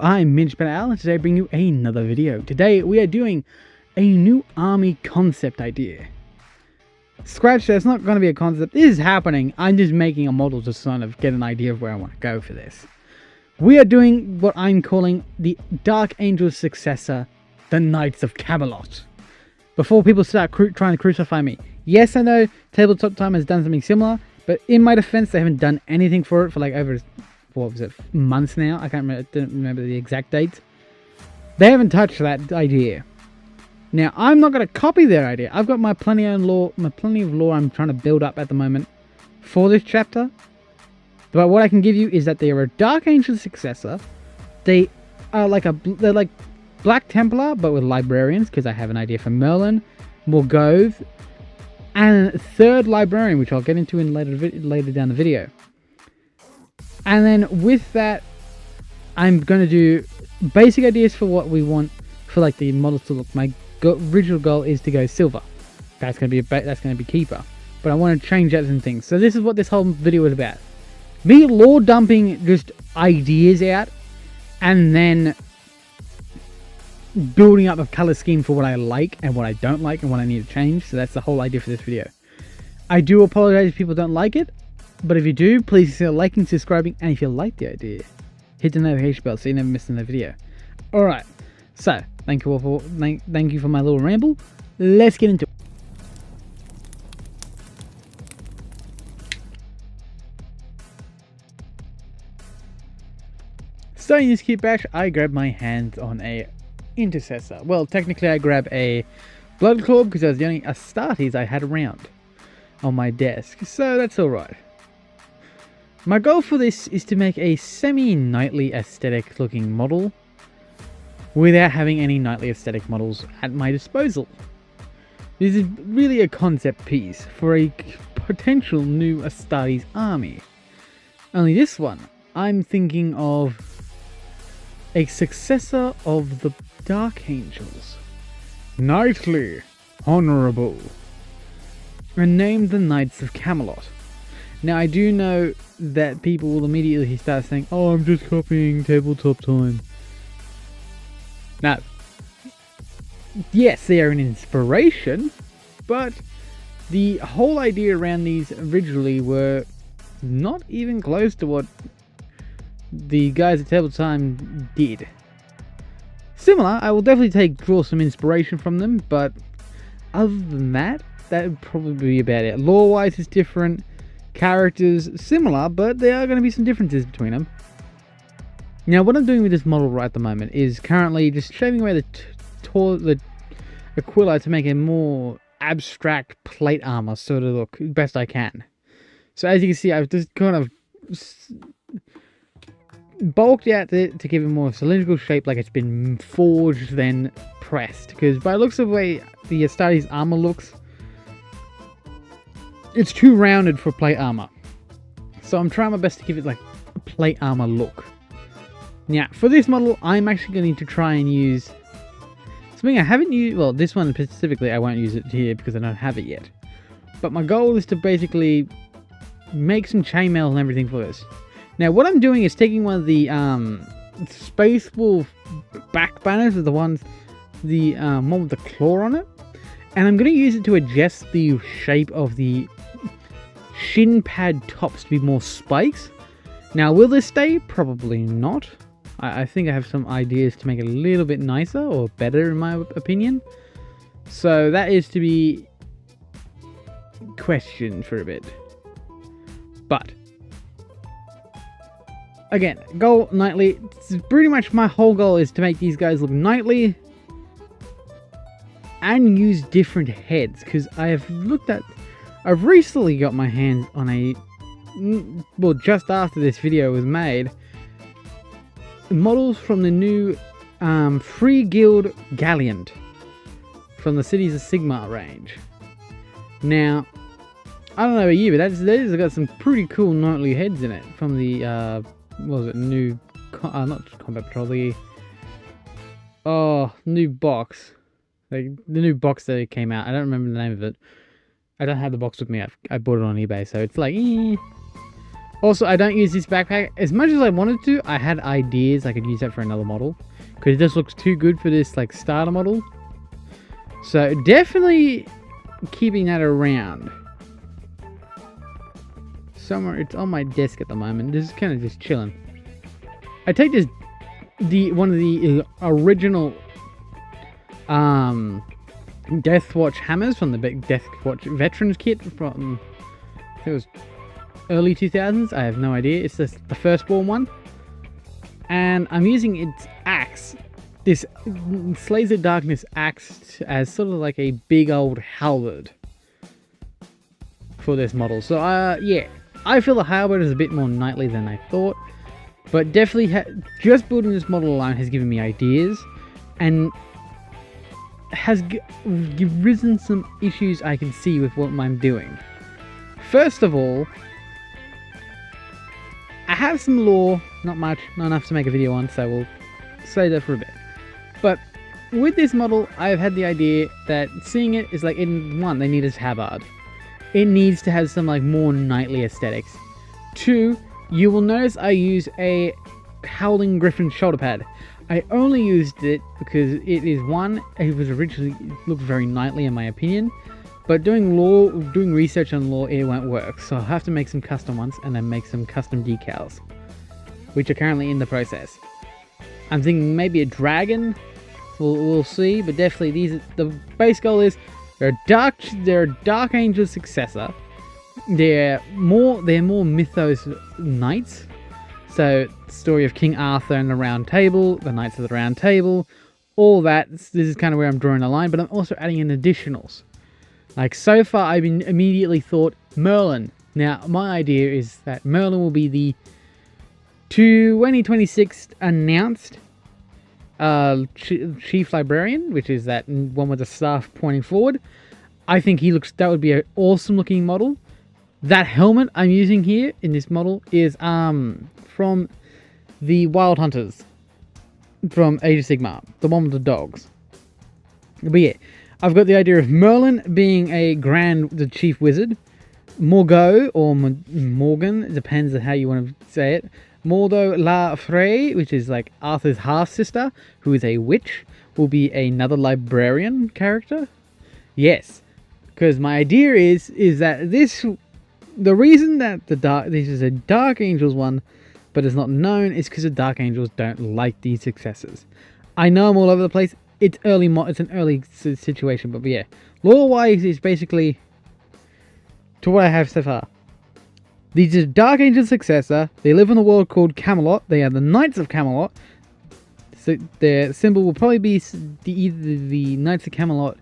I'm Al, and today I bring you another video. Today we are doing a new army concept idea. Scratch that, it's not going to be a concept. This is happening. I'm just making a model to sort of get an idea of where I want to go for this. We are doing what I'm calling the Dark Angel's successor, the Knights of Camelot. Before people start trying to crucify me. Yes, I know Tabletop Time has done something similar, but in my defense, they haven't done anything for it for like over, what was it, months now? I can't remember, didn't remember the exact dates. They haven't touched that idea. Now, I'm not going to copy their idea. I've got my plenty of lore I'm trying to build up at the moment for this chapter. But what I can give you is that they are a Dark Angel successor. They are like they're like Black Templar, but with librarians, because I have an idea for Merlin, Morgause, and a third librarian, which I'll get into in later down the video. And then with that, I'm going to do basic ideas for what we want for like the models to look. My original goal is to go silver. That's going to be keeper. But I want to change out some things. So this is what this whole video is about. Me lore dumping just ideas out, and then building up a color scheme for what I like and what I don't like and what I need to change. So that's the whole idea for this video. I do apologize if people don't like it, but if you do, please consider liking, subscribing, and if you like the idea, hit the notification bell so you never miss another video. Alright, so thank you all for thank you for my little ramble. Let's get into it. Starting this kit bash, I grab my hands on a Intercessor. Well, technically I grab a Blood Claw because that was the only Astartes I had around on my desk, so that's alright. My goal for this is to make a semi-knightly aesthetic looking model without having any knightly aesthetic models at my disposal. This is really a concept piece for a potential new Astartes army. Only this one, I'm thinking of a successor of the Dark Angels. Knightly, honourable, and named the Knights of Camelot. Now I do know that people will immediately start saying, oh, I'm just copying Tabletop Time. Now, yes, they are an inspiration, but the whole idea around these originally were not even close to what the guys at Tabletop Time did. Similar, I will definitely draw some inspiration from them, but other than that, that would probably be about it. Lore-wise, it's different. Characters, similar, but there are going to be some differences between them. Now, what I'm doing with this model right at the moment is currently just shaving away the Aquila to make a more abstract plate armor sort of look best I can. So as you can see, I've just kind of bulked out to give it more cylindrical shape, like it's been forged then pressed, because by the looks of the way the Astartes armor looks, it's too rounded for plate armor. So I'm trying my best to give it like a plate armor look. Now for this model, I'm actually going to try and use something I haven't used. Well, this one specifically I won't use it here because I don't have it yet, but my goal is to basically make some chainmail and everything for this. Now what I'm doing is taking one of the Space Wolf back banners, the one with the claw on it, and I'm going to use it to adjust the shape of the shin pad tops to be more spikes. Now will this stay? Probably not. I think I have some ideas to make it a little bit nicer or better in my opinion. So that is to be questioned for a bit. But again, goal knightly. It's pretty much my whole goal is to make these guys look knightly and use different heads, because I've recently got my hands on a, well, just after this video was made, models from the new Free Guild Galleon from the Cities of Sigmar range. Now, I don't know about you, but those have got some pretty cool knightly heads in it from the what was it, new not Combat Patrol, the new box. Like the new box that came out. I don't remember the name of it. I don't have the box with me. I bought it on eBay, so it's like Also, I don't use this backpack as much as I wanted to. I had ideas I could use that for another model, because it just looks too good for this like starter model. So definitely keeping that around. Somewhere, it's on my desk at the moment. This is kind of just chilling. I take this, one of the original Death Watch hammers from the Death Watch Veterans kit from, I think it was early 2000s. I have no idea. It's the firstborn one, and I'm using its axe, this Slays of Darkness axe, as sort of like a big old halberd for this model. So yeah, I feel the halberd is a bit more knightly than I thought, but definitely just building this model alone has given me ideas, and has risen some issues I can see with what I'm doing. First of all, I have some lore, not much, not enough to make a video on, so we'll say that for a bit. But with this model, I've had the idea that seeing it is like, in one, they need this halberd. It needs to have some like more knightly aesthetics. Two, you will notice I use a Howling Griffin shoulder pad. I only used it because it is one, it was originally looked very knightly in my opinion, but doing research on lore, it won't work. So I'll have to make some custom ones and then make some custom decals, which are currently in the process. I'm thinking maybe a dragon. We'll see, but definitely the base goal is they're a Dark Angel Successor. They're more mythos knights. So, story of King Arthur and the Round Table, the Knights of the Round Table, all that. This is kind of where I'm drawing the line, but I'm also adding in additionals. Like, so far, I've immediately thought Merlin. Now, my idea is that Merlin will be the 2026 announced Chief Librarian, which is that one with the staff pointing forward. I think that would be an awesome looking model. That helmet I'm using here in this model is from the Wild Hunters from Age of Sigmar, the one with the dogs. But yeah, I've got the idea of Merlin being the chief wizard, Morgau or Morgan, it depends on how you want to say it. Mordo La Frey, which is like Arthur's half sister, who is a witch, will be another librarian character. Yes, because my idea is that the reason that this is a Dark Angels one, but it's not known, is because the Dark Angels don't like these successors. I know I'm all over the place. It's it's an early situation, but yeah, lore-wise, is basically to what I have so far. These are Dark Angel Successor. They live in a world called Camelot. They are the Knights of Camelot. So their symbol will probably be either the Knights of Camelot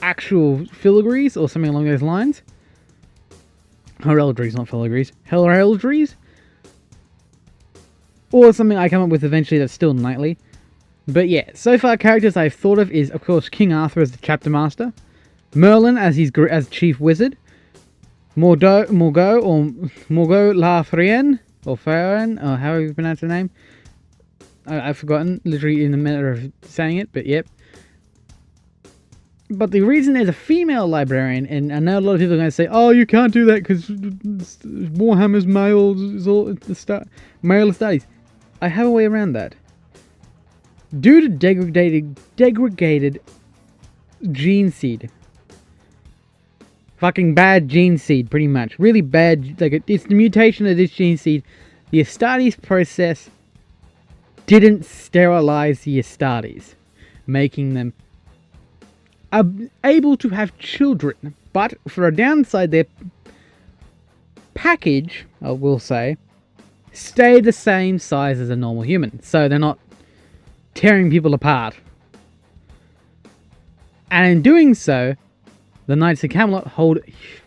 actual filigrees or something along those lines. Heraldries, not filigrees. Heraldries. Or something I come up with eventually that's still knightly. But yeah, so far characters I've thought of is, of course, King Arthur as the chapter master. Merlin as chief wizard. Morgau La Frien, or Farien, or however you pronounce the name. I've forgotten, literally in the matter of saying it, but yep. But the reason there's a female librarian, and I know a lot of people are going to say, oh, you can't do that because Warhammer's male is all male studies. I have a way around that. Due to degraded gene seed. Fucking bad gene seed, pretty much. Really bad. Like, it's the mutation of this gene seed. The Astartes process didn't sterilize the Astartes, making them able to have children. But for a downside, their package, I will say, stay the same size as a normal human. So they're not tearing people apart. And in doing so, the Knights of Camelot hold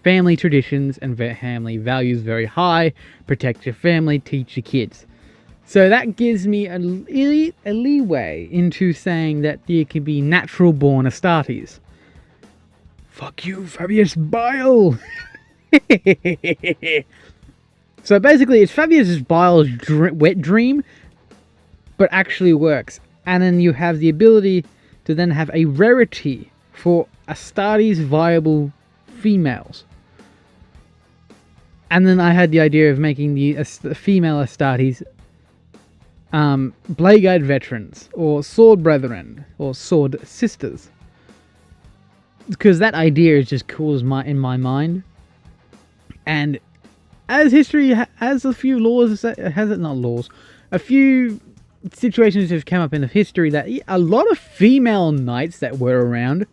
family traditions and family values very high. Protect your family, teach your kids. So that gives me a leeway into saying that there can be natural born Astartes. Fuck you, Fabius Bile! So basically, it's Fabius Bile's wet dream, but actually works. And then you have the ability to then have a rarity for Astartes viable females. And then I had the idea of making the female Astartes Blade Guide veterans, or sword brethren, or sword sisters. Because that idea is just cool in my mind. And as history has a few laws, a few situations have come up in the history that a lot of female knights that were around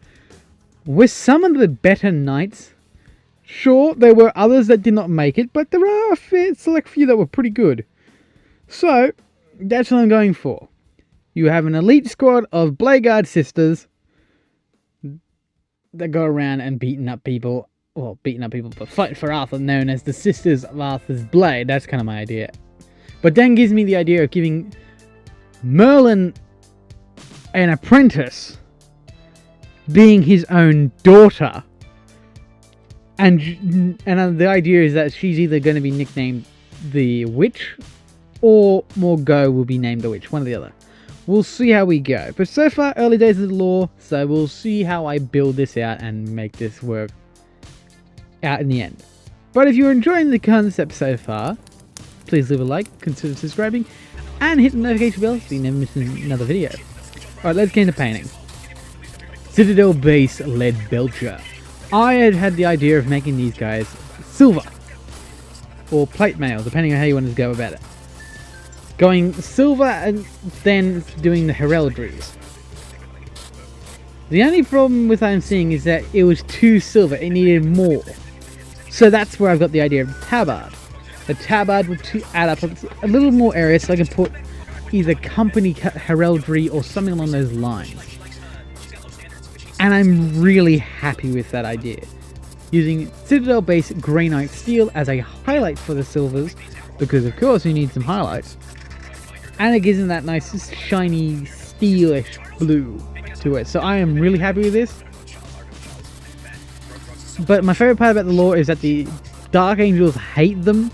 were some of the better knights. Sure, there were others that did not make it, but there are a fair select few that were pretty good. So, that's what I'm going for. You have an elite squad of Blade Guard sisters that go around and beating up people, but fighting for Arthur, known as the Sisters of Arthur's Blade. That's kind of my idea. But then gives me the idea of giving Merlin an apprentice, being his own daughter. And the idea is that she's either going to be nicknamed the Witch, or Morgo will be named the Witch, one or the other. We'll see how we go. But so far, early days of the lore, so we'll see how I build this out and make this work out in the end. But if you're enjoying the concept so far, please leave a like, consider subscribing, and hit the notification bell so you never miss another video. Alright, let's get into painting. Citadel Base Lead Belcher. I had the idea of making these guys silver, or plate mail, depending on how you want to go about it. Going silver and then doing the heraldries. The only problem with what I'm seeing is that it was too silver, it needed more. So that's where I've got the idea of tabard. The tabard would add up a little more area so I can put either company heraldry or something along those lines. And I'm really happy with that idea. Using Citadel Base Grey Knight Steel as a highlight for the silvers, because of course you need some highlights. And it gives them that nice shiny steelish blue to it. So I am really happy with this. But my favorite part about the lore is that the Dark Angels hate them,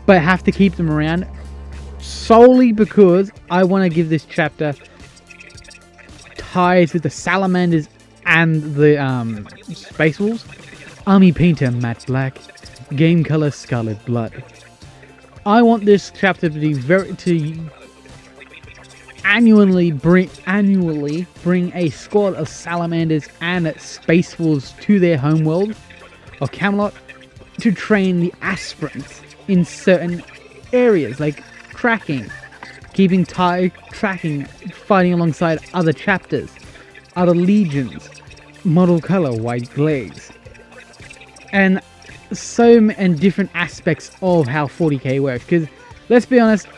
but have to keep them around solely because I want to give this chapter ties with the Salamanders and the Space Wolves. Army Painter Matte Black, Game Color Scarlet Blood. I want this chapter to be annually bring a squad of Salamanders and Space Wolves to their homeworld of Camelot to train the aspirants in certain areas like tracking, keeping tracking, fighting alongside other chapters, other legions, model color, white glaze, and different aspects of how 40k works. Because let's be honest,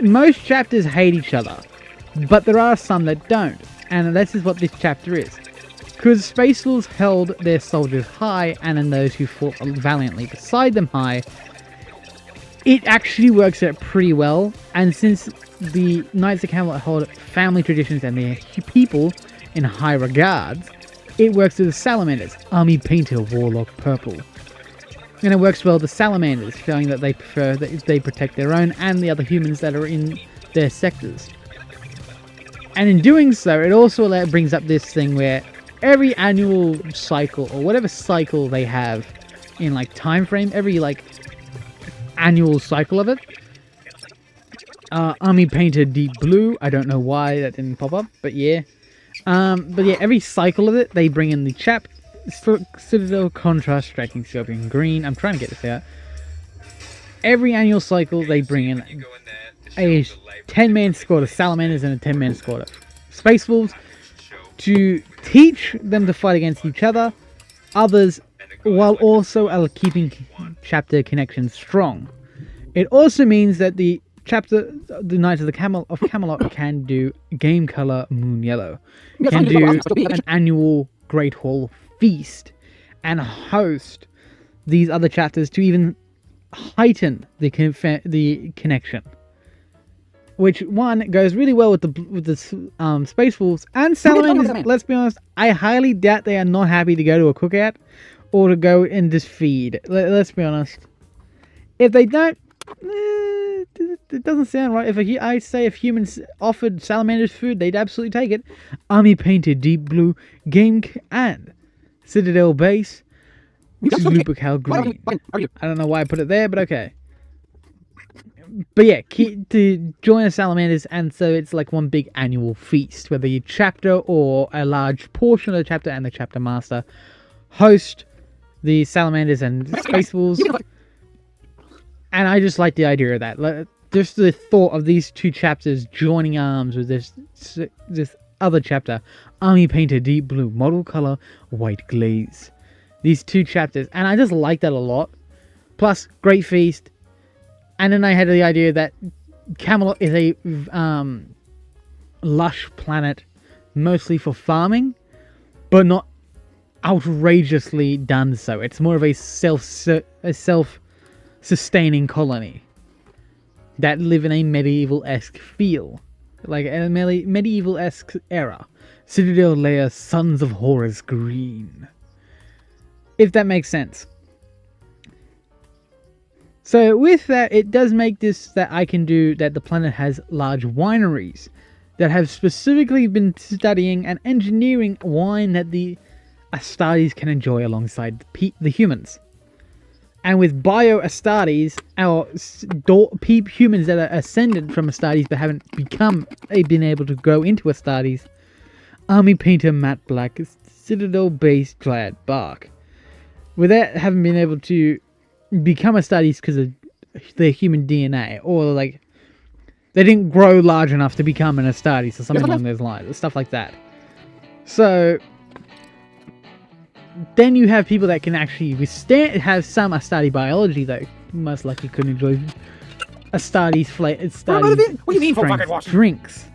most chapters hate each other, but there are some that don't, and this is what this chapter is. Because Space Wolves held their soldiers high, and then those who fought valiantly beside them high, it actually works out pretty well. And since the Knights of Camelot hold family traditions and their people in high regards, it works with the Salamanders, Army Painter Warlock Purple. And it works well with the Salamanders, showing that they protect their own and the other humans that are in their sectors. And in doing so, it also brings up this thing where every annual cycle, or whatever cycle they have in time frame, every annual cycle of it, Army Painter Deep Blue, I don't know why that didn't pop up, but yeah. Every cycle of it, they bring in the Citadel Contrast Striking Scorpion Green. I'm trying to get this out. Every annual cycle, they bring in a 10-man squad of Salamanders and a 10-man squad of Space Wolves to teach them to fight against each other, others, while also keeping chapter connections strong. It also means that the Knights of Camelot can do Game Color Moon Yellow, can do an annual Great Hall feast, and host these other chapters to even heighten the connection. Which one goes really well with the Space Wolves and Salamanders. Let's be honest, I highly doubt they are not happy to go to a cookout or to go and just feed. Let's be honest. If they don't, it doesn't sound right. If humans offered Salamanders food, they'd absolutely take it. Army Painted Deep Blue, Game and Citadel Base Lupercal green. I don't know why I put it there, but okay. But yeah, to join the salamanders, and so it's like one big annual feast where the chapter or a large portion of the chapter and the chapter master host the salamanders and space wolves. And I just like the idea of that. Like, just the thought of these two chapters joining arms with this other chapter, Army Painter Deep Blue, model color white glaze. These two chapters, and I just like that a lot. Plus, great feast. And then I had the idea that Camelot is a lush planet, mostly for farming, but not outrageously done so. It's more of a self-sustaining colony that live in a medieval-esque feel, like a medieval-esque era. Citadel layer, Sons of Horus green, if that makes sense. So with that, it does make this that I can do that the planet has large wineries that have specifically been studying and engineering wine that the Astartes can enjoy alongside the humans. And with Bio Astartes, our humans that are ascended from Astartes but haven't been able to grow into Astartes, Army Painter Matte Black, Citadel Base Clad Bark. Without having been able to become Astartes because of their human DNA, or like they didn't grow large enough to become an Astartes or something along those lines, stuff like that. So then you have people that can actually have some Astartes biology that most likely could enjoy Astartes drinks.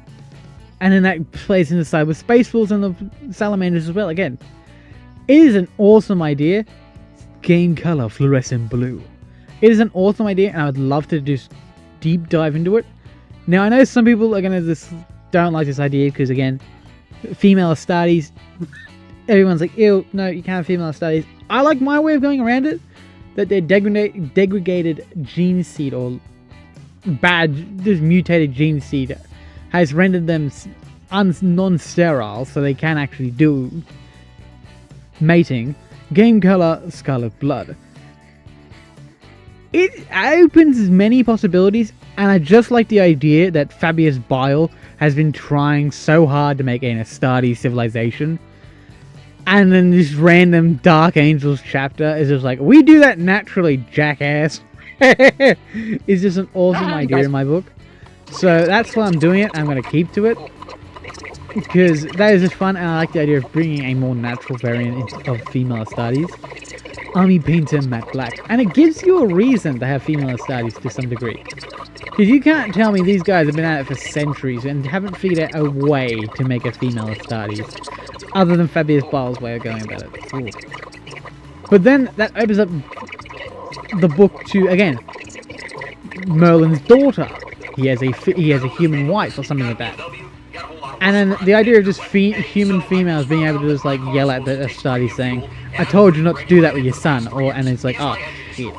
And then that plays into the side with Space Wolves and the Salamanders as well. Again, it is an awesome idea. Game color fluorescent blue. It is an awesome idea, and I would love to just deep dive into it. Now, I know some people are gonna just don't like this idea because, again, female Astartes. Everyone's like, ew, no, you can't have female Astartes. I like my way of going around it. That their degraded gene seed or just mutated gene seed has rendered them non-sterile, so they can actually do mating. Game color Scarlet Blood. It opens many possibilities, and I just like the idea that Fabius Bile has been trying so hard to make an Astartes civilization, and then this random Dark Angels chapter is just like, we do that naturally, jackass. It's just an awesome idea in my book. So that's why I'm doing it. I'm going to keep to it, because that is just fun, and I like the idea of bringing a more natural variant of female Astartes. Army Painter Matte Black. And it gives you a reason to have female Astartes to some degree. Because you can't tell me these guys have been at it for centuries and haven't figured out a way to make a female Astartes, other than Fabius Bile's way of going about it. Ooh. But then that opens up the book to, again, Merlin's daughter. He has a human wife or something like that. And then the idea of just human females being able to just like yell at the Astartes saying, I told you not to do that with your son, and it's like, oh shit.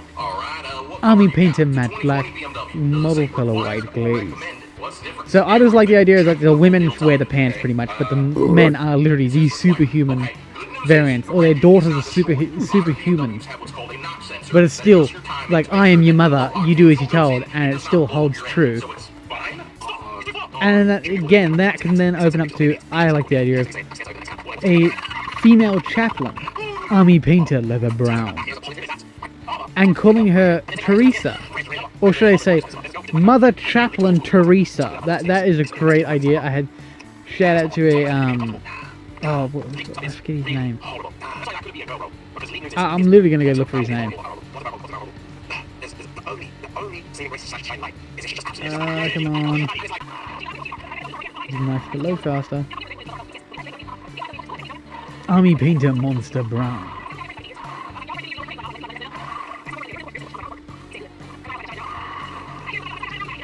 Army Painter Matte Black, model color white glaze. So I just like the idea that the women wear the pants pretty much, but the men are literally these superhuman variants, or their daughters are superhuman. But it's still like, I am your mother, you do as you're told, and it still holds true. And again, that can then open up to, I like the idea of a female chaplain, Army Painter Leather Brown, and calling her Teresa, or should I say, Mother Chaplain Teresa. That is a great idea. I had shout out to a I forget his name. I'm literally gonna go look for his name. Come on. Nice to load faster. Army Painter Monster Brown.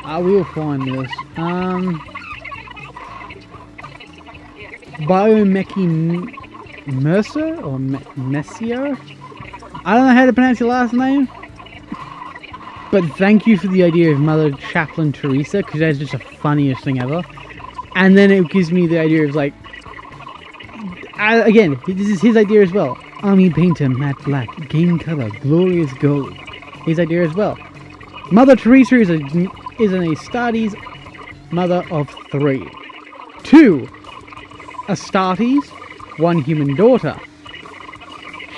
I will find this. Biomechy Mercer or Messier? I don't know how to pronounce your last name. But thank you for the idea of Mother Chaplain Teresa, because that's just the funniest thing ever. And then it gives me the idea of like, again, this is his idea as well. Army painter matte black, game color, glorious gold. His idea as well. Mother Teresa is an Astartes mother of 3. 2. Astartes, 1 human daughter.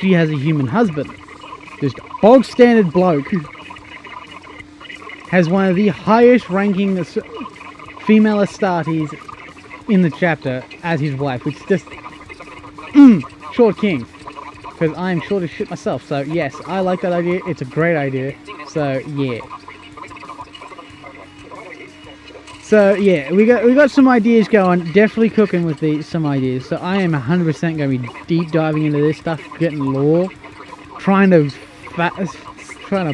She has a human husband. Just bog standard bloke. Has one of the highest ranking female Astartes in the chapter as his wife, which is just short king. Because I'm short as shit myself, so yes, I like that idea. It's a great idea. So yeah. So yeah, we got some ideas going. Definitely cooking with some ideas. So I am 100% going to be deep diving into this stuff, getting lore, trying to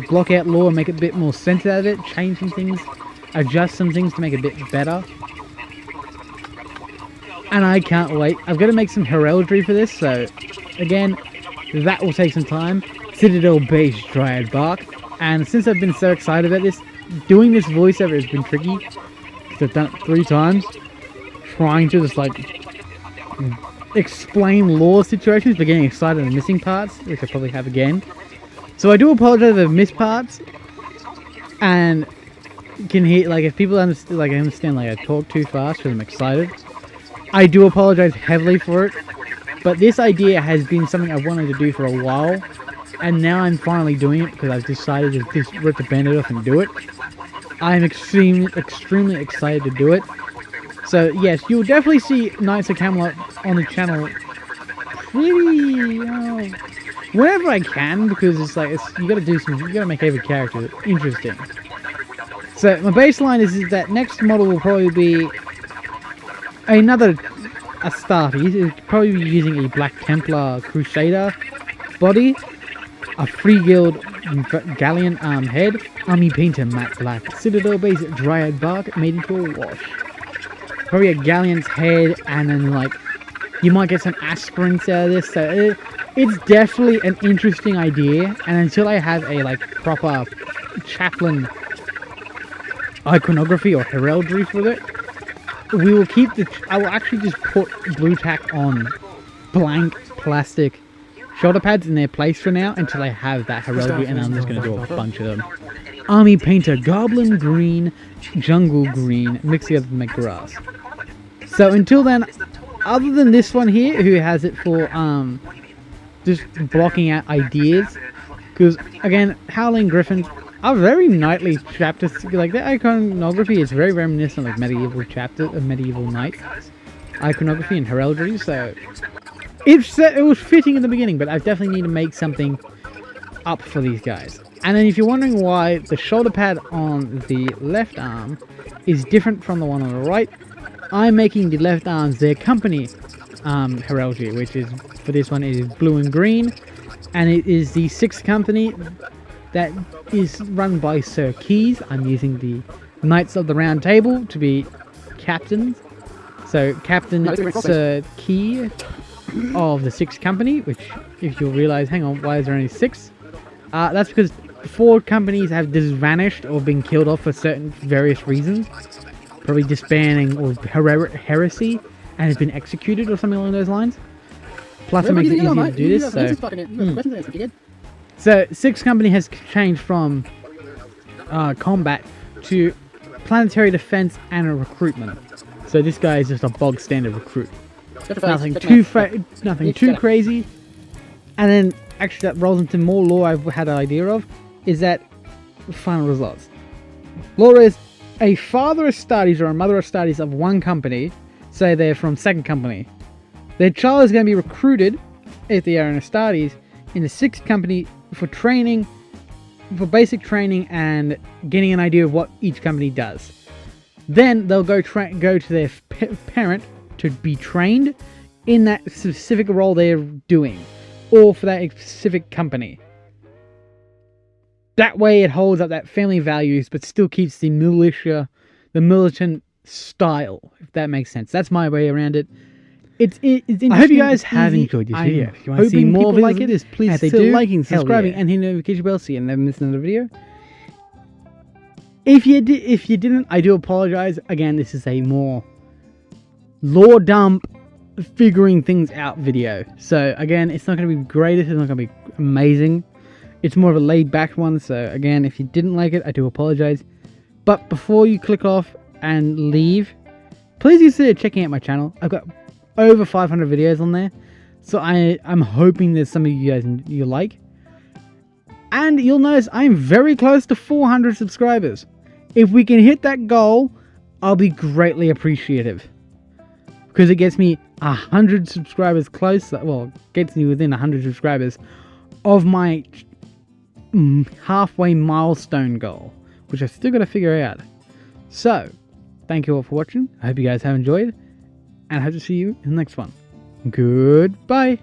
block out lore and make a bit more sense out of it, change some things, adjust some things to make it a bit better. And I can't wait. I've got to make some heraldry for this, so again, that will take some time. Citadel base Dryad bark. And since I've been so excited about this, doing this voiceover has been tricky. Because I've done it 3 times. Trying to just like explain lore situations, but getting excited and missing parts, which I probably have again. So I do apologize if I've missed parts. And can hear, like, if people understand, like, I understand, like, I talk too fast because I'm excited. I do apologize heavily for it. But this idea has been something I've wanted to do for a while, and now I'm finally doing it because I've decided to just rip the band-aid off and do it. I'm extremely excited to do it. So yes, you'll definitely see Knights of Camelot on the channel pretty whenever I can, because it's like you gotta make every character interesting. So my baseline is that next model will probably be another Astartes. Is probably be using a Black Templar Crusader body, a Free Guild Galleon arm head, army painter matte black, Citadel base Dryad bark made into a wash. Probably a Galleon's head, and then like you might get some aspirants out of this. So it's definitely an interesting idea, and until I have a like proper chaplain iconography or heraldry for it, we will keep I will actually just put blue tack on blank plastic shoulder pads in their place for now until I have that heraldry, and I'm just going to do a bunch of them. Army painter goblin green, jungle green, mix together to make grass. So until then, other than this one here, who has it for just blocking out ideas, because again, Howling Griffins are very knightly chapters. Like their iconography is very reminiscent of medieval chapters of medieval knights iconography and heraldry. So it was fitting in the beginning, but I definitely need to make something up for these guys. And then if you're wondering why the shoulder pad on the left arm is different from the one on the right, I'm making the left arms their company heraldry, which is, for this one, is blue and green, and it is the 6th company that is run by Sir Keys. I'm using the Knights of the Round Table to be captains. So Captain Sir Key of the 6th company, which, if you'll realize, hang on, why is there only 6? That's because 4 companies have just vanished or been killed off for certain various reasons. Probably disbanding or heresy, and has been executed or something along those lines. Plus it makes it easier to do this. So 6th company has changed from combat to planetary defense and a recruitment. So this guy is just a bog standard recruit. Nothing too crazy. And then actually that rolls into more lore I've had an idea of, is that final results. Lore is a father Astartes or a mother Astartes of one company, say they're from 2nd company. Their child is going to be recruited, if they are an Astartes, in the 6th company for training, for basic training and getting an idea of what each company does. Then they'll go to their parent to be trained in that specific role they're doing, or for that specific company. That way it holds up that family values, but still keeps the militia, the militant style, if that makes sense. That's my way around it. It's interesting. I hope you guys have enjoyed this video. If you want to see more like it, please consider liking, subscribing, and hitting the notification bell so you never miss another video. If you didn't, I do apologize. Again, this is a more lore dump, figuring things out video. So again, it's not going to be greatest, it's not going to be amazing. It's more of a laid back one. So again, if you didn't like it, I do apologize. But before you click off and leave, please consider checking out my channel. I've got over 500 videos on there. So I'm hoping there's some of you guys you like. And you'll notice I'm very close to 400 subscribers. If we can hit that goal, I'll be greatly appreciative. Because it gets me 100 subscribers closer. Well, gets me within 100 subscribers of my halfway milestone goal, which I've still got to figure out. So, thank you all for watching. I hope you guys have enjoyed. And I hope to see you in the next one. Goodbye.